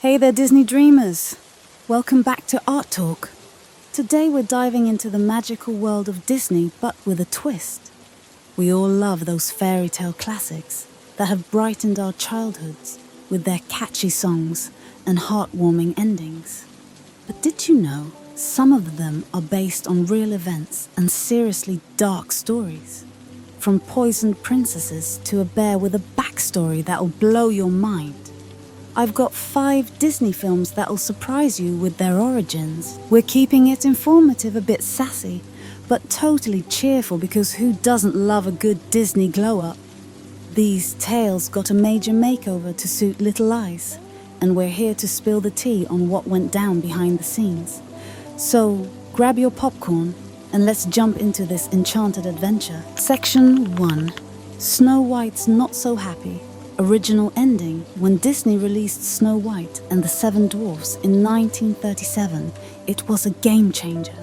Hey there, Disney dreamers! Welcome back to Art Talk. Today we're diving into the magical world of Disney, but with a twist. We all love those fairy tale classics that have brightened our childhoods with their catchy songs and heartwarming endings. But did you know some of them are based on real events and seriously dark stories? From poisoned princesses to a bear with a backstory that'll blow your mind. I've got 5 Disney films that'll surprise you with their origins. We're keeping it informative, a bit sassy, but totally cheerful because who doesn't love a good Disney glow-up? These tales got a major makeover to suit little eyes, and we're here to spill the tea on what went down behind the scenes. So grab your popcorn and let's jump into this enchanted adventure. Section 1. Snow White's Not So Happy. Original ending. When Disney released Snow White and the Seven Dwarfs in 1937, it was a game changer.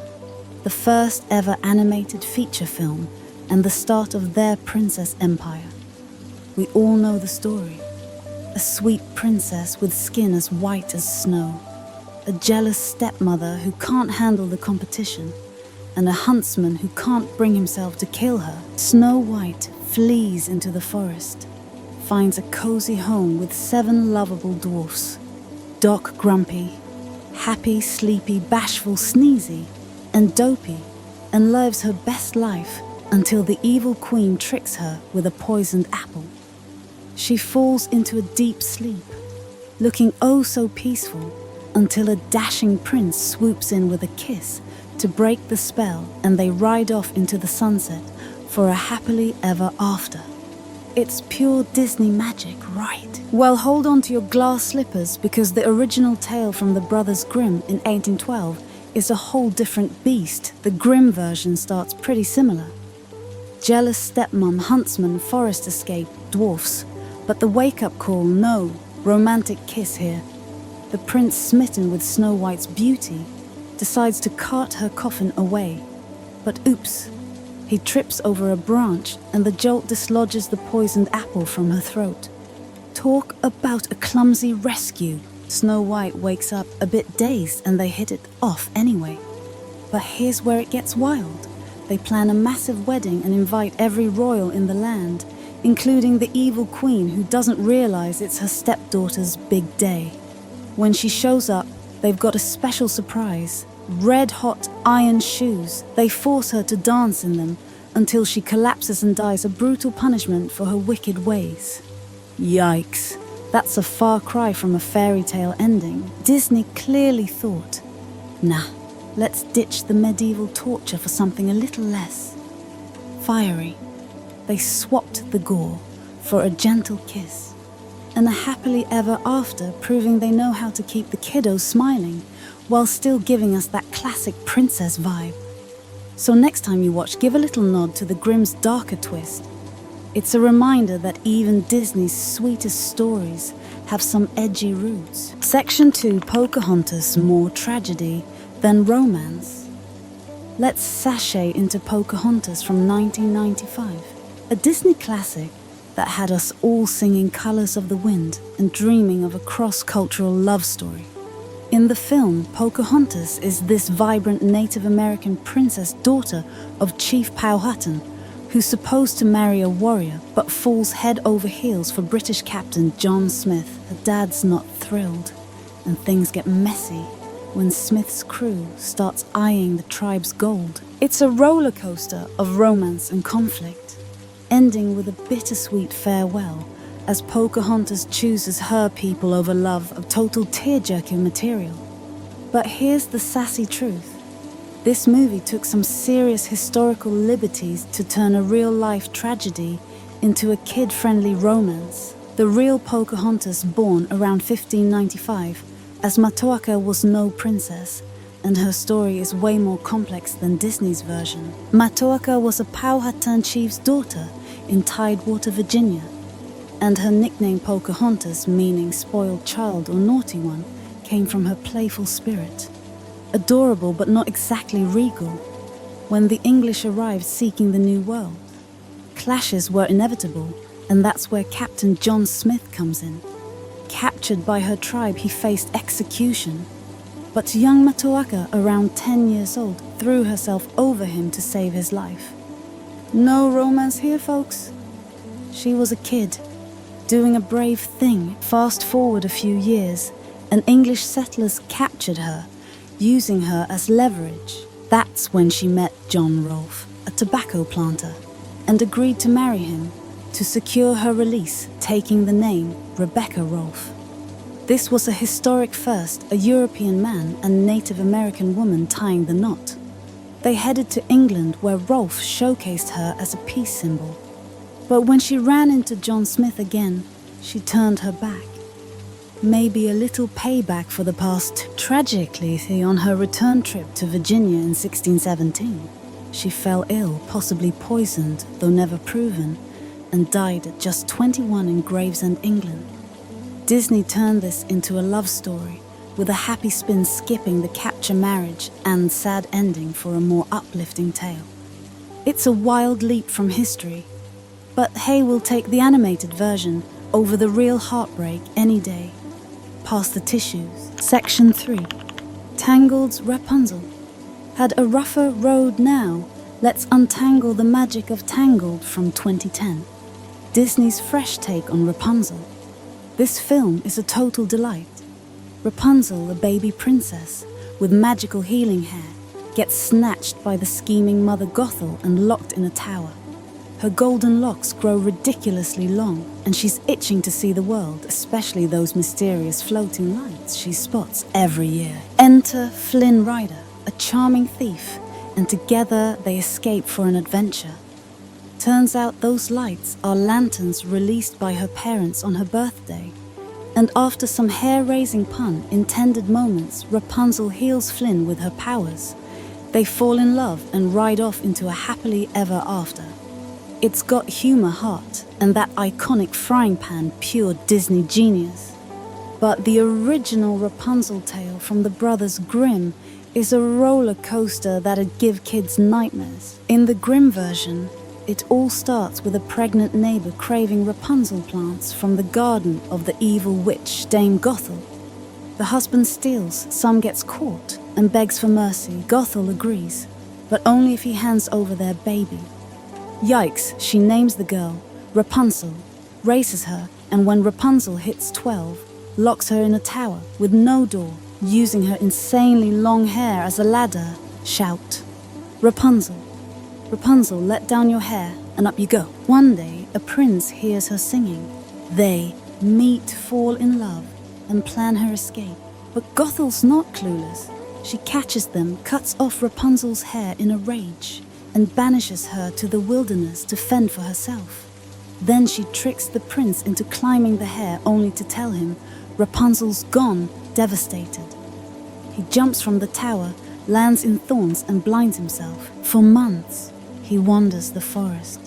The first ever animated feature film and the start of their princess empire. We all know the story. A sweet princess with skin as white as snow. A jealous stepmother who can't handle the competition. And a huntsman who can't bring himself to kill her. Snow White flees into the forest. Finds a cozy home with 7 lovable dwarfs. Doc Grumpy, Happy, Sleepy, Bashful, Sneezy, and Dopey, and lives her best life until the evil queen tricks her with a poisoned apple. She falls into a deep sleep, looking oh so peaceful, until a dashing prince swoops in with a kiss to break the spell, and they ride off into the sunset for a happily ever after. It's pure Disney magic, right? Well, hold on to your glass slippers because the original tale from the Brothers Grimm in 1812 is a whole different beast. The Grimm version starts pretty similar. Jealous stepmom, huntsman, forest escape, dwarfs. But the wake-up call, no, romantic kiss here. The prince, smitten with Snow White's beauty, decides to cart her coffin away. But oops. He trips over a branch and the jolt dislodges the poisoned apple from her throat. Talk about a clumsy rescue. Snow White wakes up a bit dazed and they hit it off anyway. But here's where it gets wild. They plan a massive wedding and invite every royal in the land, including the evil queen who doesn't realize it's her stepdaughter's big day. When she shows up, they've got a special surprise. Red-hot iron shoes. They force her to dance in them until she collapses and dies a brutal punishment for her wicked ways. Yikes. That's a far cry from a fairy tale ending. Disney clearly thought, nah, let's ditch the medieval torture for something a little less fiery. They swapped the gore for a gentle kiss and a happily ever after, proving they know how to keep the kiddos smiling while still giving us that classic princess vibe. So next time you watch, give a little nod to the Grimm's darker twist. It's a reminder that even Disney's sweetest stories have some edgy roots. Section 2, Pocahontas, more tragedy than romance. Let's sashay into Pocahontas from 1995, a Disney classic that had us all singing Colors of the Wind and dreaming of a cross-cultural love story. In the film, Pocahontas is this vibrant Native American princess daughter of Chief Powhatan, who's supposed to marry a warrior but falls head over heels for British Captain John Smith. Her dad's not thrilled, and things get messy when Smith's crew starts eyeing the tribe's gold. It's a roller coaster of romance and conflict, ending with a bittersweet farewell as Pocahontas chooses her people over love of total tear-jerking material. But here's the sassy truth. This movie took some serious historical liberties to turn a real-life tragedy into a kid-friendly romance. The real Pocahontas, born around 1595, as Matoaka was no princess, and her story is way more complex than Disney's version. Matoaka was a Powhatan chief's daughter in Tidewater, Virginia, and her nickname Pocahontas, meaning spoiled child or naughty one, came from her playful spirit. Adorable but not exactly regal. When the English arrived seeking the New World, clashes were inevitable, and that's where Captain John Smith comes in. Captured by her tribe, he faced execution. But young Matoaka, around 10 years old, threw herself over him to save his life. No romance here, folks. She was a kid, doing a brave thing. Fast forward a few years, and English settlers captured her, using her as leverage. That's when she met John Rolfe, a tobacco planter, and agreed to marry him to secure her release, taking the name Rebecca Rolfe. This was a historic first, a European man and Native American woman tying the knot. They headed to England, where Rolfe showcased her as a peace symbol. But when she ran into John Smith again, she turned her back. Maybe a little payback for the past. Tragically, on her return trip to Virginia in 1617, she fell ill, possibly poisoned, though never proven, and died at just 21 in Gravesend, England. Disney turned this into a love story, with a happy spin skipping the capture marriage and sad ending for a more uplifting tale. It's a wild leap from history, but hey, we'll take the animated version over the real heartbreak any day. Pass the tissues. Section 3. Tangled's Rapunzel. Had a rougher road now. Let's untangle the magic of Tangled from 2010. Disney's fresh take on Rapunzel. This film is a total delight. Rapunzel, a baby princess with magical healing hair, gets snatched by the scheming mother Gothel and locked in a tower. Her golden locks grow ridiculously long, and she's itching to see the world, especially those mysterious floating lights she spots every year. Enter Flynn Rider, a charming thief, and together they escape for an adventure. Turns out those lights are lanterns released by her parents on her birthday, and after some hair-raising pun intended moments, Rapunzel heals Flynn with her powers. They fall in love and ride off into a happily ever after. It's got humor heart and that iconic frying pan, pure Disney genius. But the original Rapunzel tale from the Brothers Grimm is a roller coaster that'd give kids nightmares. In the Grimm version, it all starts with a pregnant neighbor craving Rapunzel plants from the garden of the evil witch Dame Gothel. The husband steals, some gets caught, and begs for mercy. Gothel agrees, but only if he hands over their baby. Yikes, she names the girl Rapunzel, races her, and when Rapunzel hits 12, locks her in a tower with no door, using her insanely long hair as a ladder. Shout, Rapunzel, Rapunzel, let down your hair, and up you go. One day, a prince hears her singing. They meet, fall in love, and plan her escape. But Gothel's not clueless. She catches them, cuts off Rapunzel's hair in a rage, and banishes her to the wilderness to fend for herself. Then she tricks the prince into climbing the hair only to tell him Rapunzel's gone, devastated. He jumps from the tower, lands in thorns and blinds himself. For months, he wanders the forest,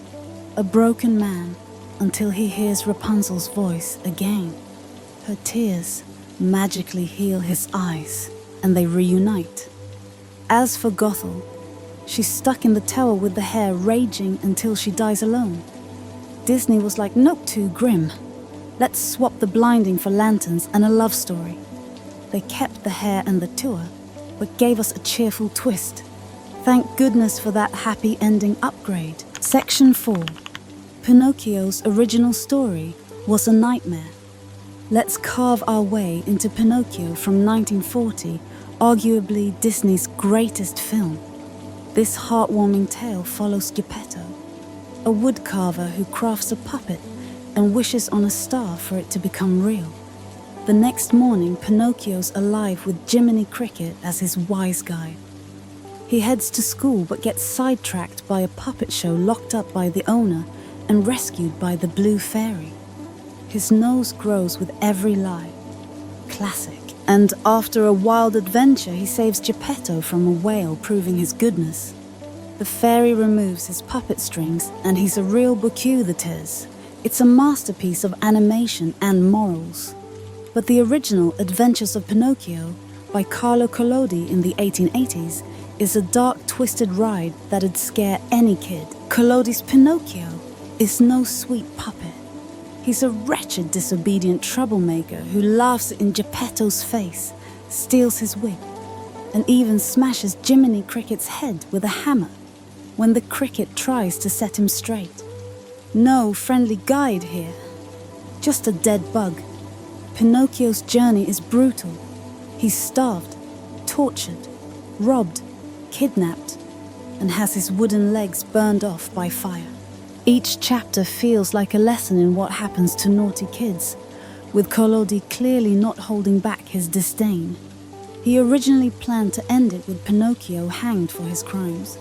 a broken man, until he hears Rapunzel's voice again. Her tears magically heal his eyes, and they reunite. As for Gothel, she's stuck in the tower with the hair raging until she dies alone. Disney was like, nope, too grim. Let's swap the blinding for lanterns and a love story. They kept the hair and the tour, but gave us a cheerful twist. Thank goodness for that happy ending upgrade. Section 4. Pinocchio's original story was a nightmare. Let's carve our way into Pinocchio from 1940, arguably Disney's greatest film. This heartwarming tale follows Geppetto, a woodcarver who crafts a puppet and wishes on a star for it to become real. The next morning, Pinocchio's alive with Jiminy Cricket as his wise guide. He heads to school but gets sidetracked by a puppet show locked up by the owner and rescued by the Blue Fairy. His nose grows with every lie. Classic. And after a wild adventure, he saves Geppetto from a whale, proving his goodness. The fairy removes his puppet strings, and he's a real 𝐏𝐞𝐫𝐬𝐴. It's a masterpiece of animation and morals. But the original Adventures of Pinocchio by Carlo Collodi in the 1880s is a dark, twisted ride that'd scare any kid. Collodi's Pinocchio is no sweet puppet. He's a wretched, disobedient troublemaker who laughs in Geppetto's face, steals his wig, and even smashes Jiminy Cricket's head with a hammer when the cricket tries to set him straight. No friendly guide here, just a dead bug. Pinocchio's journey is brutal. He's starved, tortured, robbed, kidnapped, and has his wooden legs burned off by fire. Each chapter feels like a lesson in what happens to naughty kids, with Collodi clearly not holding back his disdain. He originally planned to end it with Pinocchio hanged for his crimes.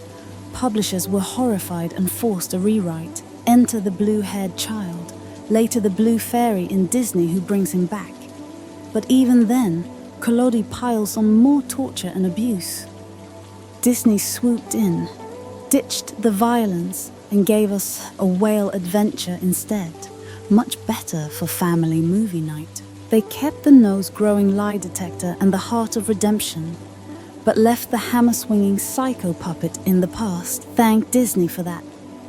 Publishers were horrified and forced a rewrite. Enter the blue-haired child, later the blue fairy in Disney who brings him back. But even then, Collodi piles on more torture and abuse. Disney swooped in, ditched the violence, and gave us a whale adventure instead, much better for family movie night. They kept the nose-growing lie detector and the heart of redemption, but left the hammer-swinging psycho puppet in the past. Thank Disney for that.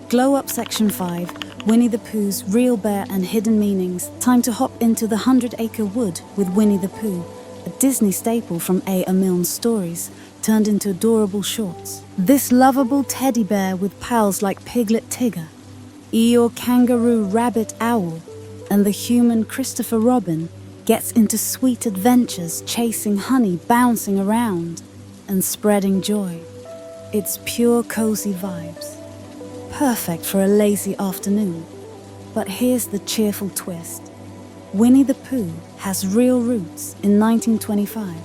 Glow up Section 5, Winnie the Pooh's Real Bear and Hidden Meanings. Time to hop into the 100-Acre Wood with Winnie the Pooh, a Disney staple from A. Milne's stories, turned into adorable shorts. This lovable teddy bear with pals like Piglet Tigger, Eeyore Kangaroo Rabbit Owl, and the human Christopher Robin gets into sweet adventures chasing honey, bouncing around, and spreading joy. It's pure cozy vibes. Perfect for a lazy afternoon. But here's the cheerful twist. Winnie the Pooh has real roots. In 1925,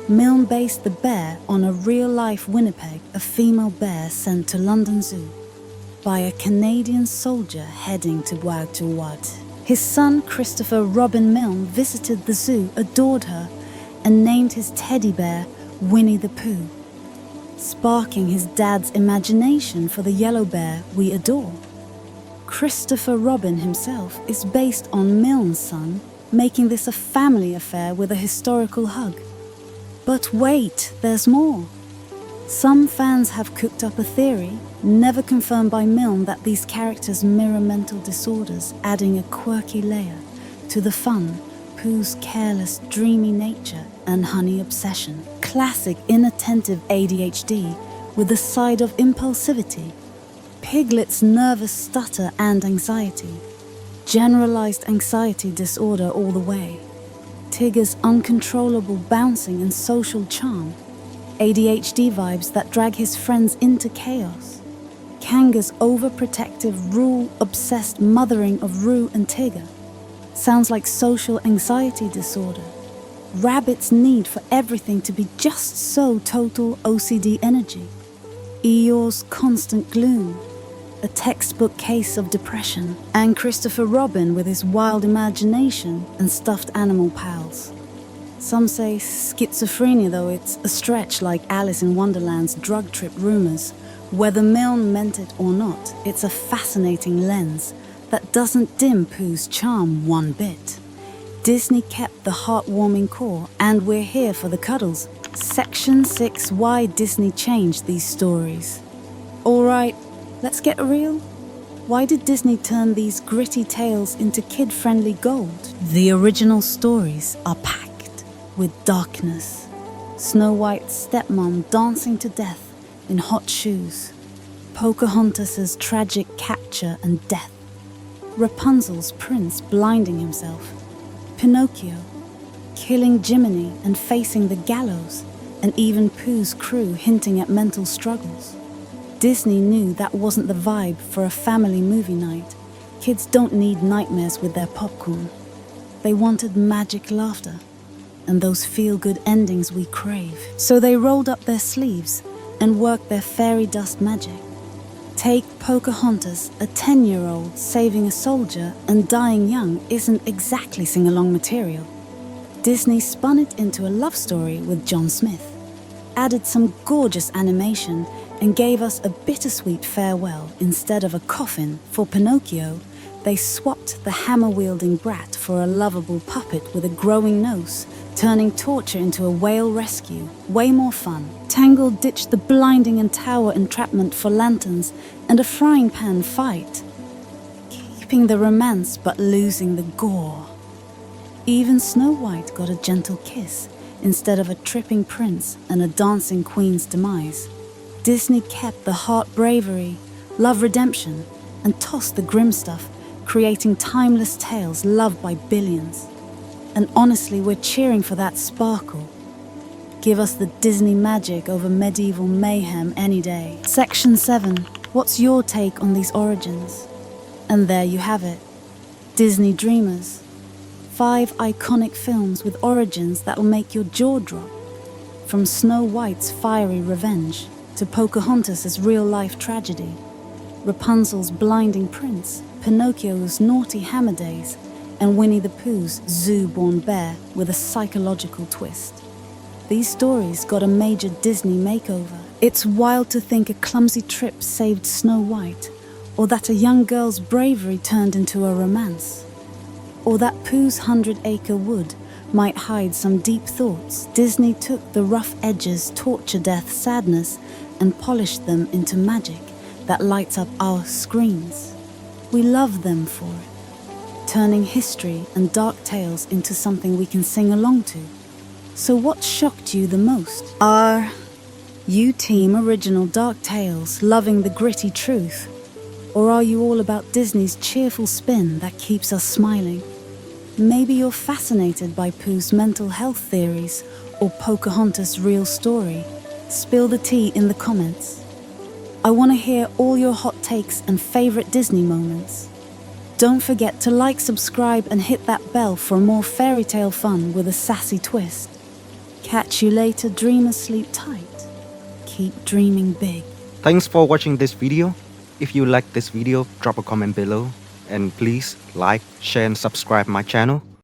Milne based the bear on a real-life Winnipeg, a female bear sent to London Zoo by a Canadian soldier heading to 𝘈𝘳𝘈𝘁. His son, Christopher Robin Milne, visited the zoo, adored her, and named his teddy bear Winnie the Pooh, sparking his dad's imagination for the yellow bear we adore. Christopher Robin himself is based on Milne's son, making this a family affair with a historical hug. But wait, there's more. Some fans have cooked up a theory, never confirmed by Milne, that these characters mirror mental disorders, adding a quirky layer to the fun, Pooh's careless, dreamy nature and honey obsession. Classic inattentive ADHD with a side of impulsivity. Piglet's nervous stutter and anxiety. Generalized anxiety disorder all the way. Tigger's uncontrollable bouncing and social charm. ADHD vibes that drag his friends into chaos. Kanga's overprotective, rule-obsessed mothering of Roo and Tigger. Sounds like social anxiety disorder. Rabbit's need for everything to be just so total OCD energy. Eeyore's constant gloom. A textbook case of depression. And Christopher Robin with his wild imagination and stuffed animal pals. Some say schizophrenia, though it's a stretch, like Alice in Wonderland's drug trip rumors. Whether Milne meant it or not, it's a fascinating lens that doesn't dim Pooh's charm one bit. Disney kept the heartwarming core, and we're here for the cuddles. Section 6, Why Disney Changed These Stories. Alright, let's get real. Why did Disney turn these gritty tales into kid-friendly gold? The original stories are packed with darkness. Snow White's stepmom dancing to death in hot shoes. Pocahontas' tragic capture and death. Rapunzel's prince blinding himself. Pinocchio killing Jiminy and facing the gallows, and even Pooh's crew hinting at mental struggles. Disney knew that wasn't the vibe for a family movie night. Kids don't need nightmares with their popcorn. They wanted magic laughter and those feel-good endings we crave. So they rolled up their sleeves and worked their fairy dust magic. Take Pocahontas, a 10-year-old saving a soldier and dying young isn't exactly sing-along material. Disney spun it into a love story with John Smith, added some gorgeous animation, and gave us a bittersweet farewell. Instead of a coffin for Pinocchio, they swapped the hammer-wielding brat for a lovable puppet with a growing nose, turning torture into a whale rescue. Way more fun. Tangle ditched the blinding and tower entrapment for lanterns and a frying pan fight. Keep keeping the romance but losing the gore. Even Snow White got a gentle kiss instead of a tripping prince and a dancing queen's demise. Disney kept the heart bravery, love redemption, and tossed the grim stuff, creating timeless tales loved by billions. And honestly, we're cheering for that sparkle. Give us the Disney magic over medieval mayhem any day. Section 7. What's your take on these origins? And there you have it. Disney Dreamers. 5 iconic films with origins that'll make your jaw drop. From Snow White's fiery revenge to Pocahontas' real-life tragedy, Rapunzel's blinding prince, Pinocchio's naughty hammer days, and Winnie the Pooh's zoo-born bear with a psychological twist. These stories got a major Disney makeover. It's wild to think a clumsy trip saved Snow White, or that a young girl's bravery turned into a romance, or that Pooh's 100-acre wood might hide some deep thoughts. Disney took the rough edges, torture, death, sadness, and polished them into magic that lights up our screens. We love them for it, turning history and dark tales into something we can sing along to. So what shocked you the most? Are you team original dark tales, loving the gritty truth? Or are you all about Disney's cheerful spin that keeps us smiling? Maybe you're fascinated by Pooh's mental health theories or Pocahontas' real story. Spill the tea in the comments. I want to hear all your hot takes and favorite Disney moments. Don't forget to like, subscribe, and hit that bell for more fairy tale fun with a sassy twist. Catch you later, dreamers, sleep tight. Keep dreaming big. Thanks for watching this video. If you like this video, drop a comment below. And please like, share, and subscribe my channel.